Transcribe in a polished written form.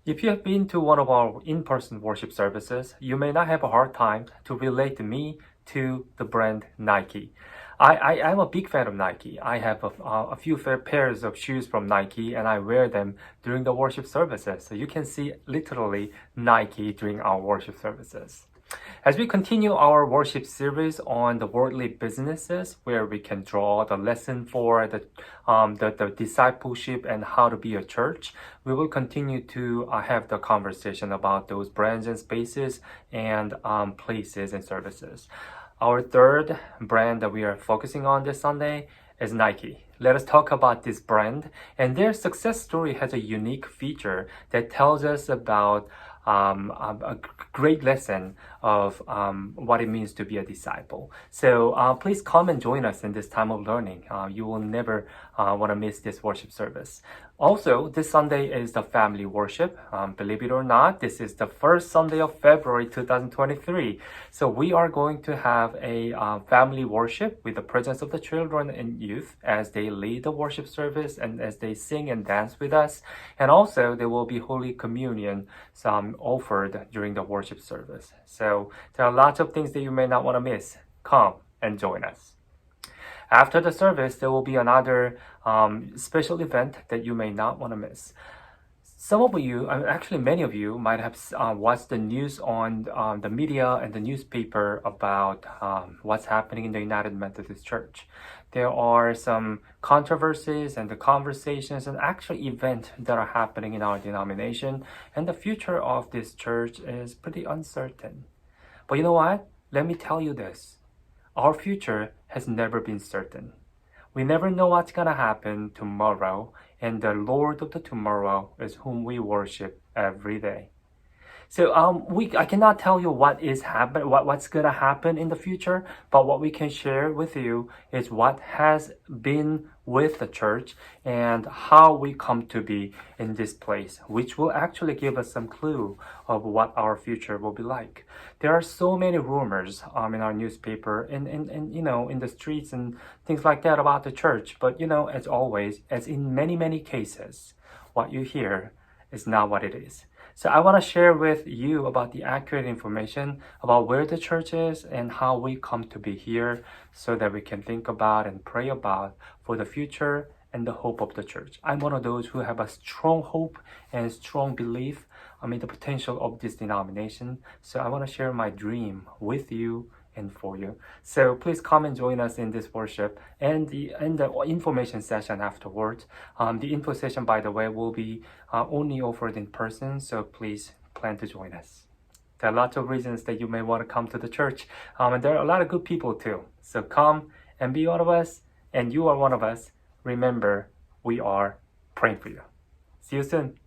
If you have been to one of our in-person worship services, you may not have a hard time to relate me to the brand Nike. I'm a big fan of Nike. I have a few pairs of shoes from Nike and I wear them during the worship services. So you can see literally Nike during our worship services. As we continue our worship series on the worldly businesses, where we can draw the lesson for the discipleship and how to be a church, we will continue to have the conversation about those brands and spaces and places and services. Our third brand that we are focusing on this Sunday is Nike. Let us talk about this brand, and their success story has a unique feature that tells us about a great lesson of what it means to be a disciple. So please come and join us in this time of learning. You will never want to miss this worship service. Also, this Sunday is the family worship. Believe it or not, this is the first Sunday of February 2023. So we are going to have a family worship with the presence of the children and youth as they lead the worship service and as they sing and dance with us. And also, there will be Holy Communion offered during the worship service. So there are lots of things that you may not want to miss. Come and join us. After the service, there will be another special event that you may not want to miss. Some of you, actually many of you, might have watched the news on the media and the newspaper about what's happening in the United Methodist Church. There are some controversies and the conversations and actual events that are happening in our denomination, and the future of this church is pretty uncertain. But you know what? Let me tell you this. Our future has never been certain. We never know what's going to happen tomorrow, and the Lord of the tomorrow is whom we worship every day. So I cannot tell you what's going to happen in the future, but what we can share with you is what has been with the church and how we come to be in this place, which will actually give us some clue of what our future will be like. There are so many rumors in our newspaper and in the streets and things like that about the church, but as always, as in many cases, what you hear is not what it is. So I want to share with you about the accurate information about where the church is and how we come to be here so that we can think about and pray about for the future and the hope of the church. I'm one of those who have a strong hope and strong belief in the potential of this denomination. So I want to share my dream with you and for you. So please come and join us in this worship and the information session afterwards. The info session, by the way, will be only offered in person, so please plan to join us. There are lots of reasons that you may want to come to the church, and there are a lot of good people too. So come and be one of us, and you are one of us. Remember, we are praying for you. See you soon.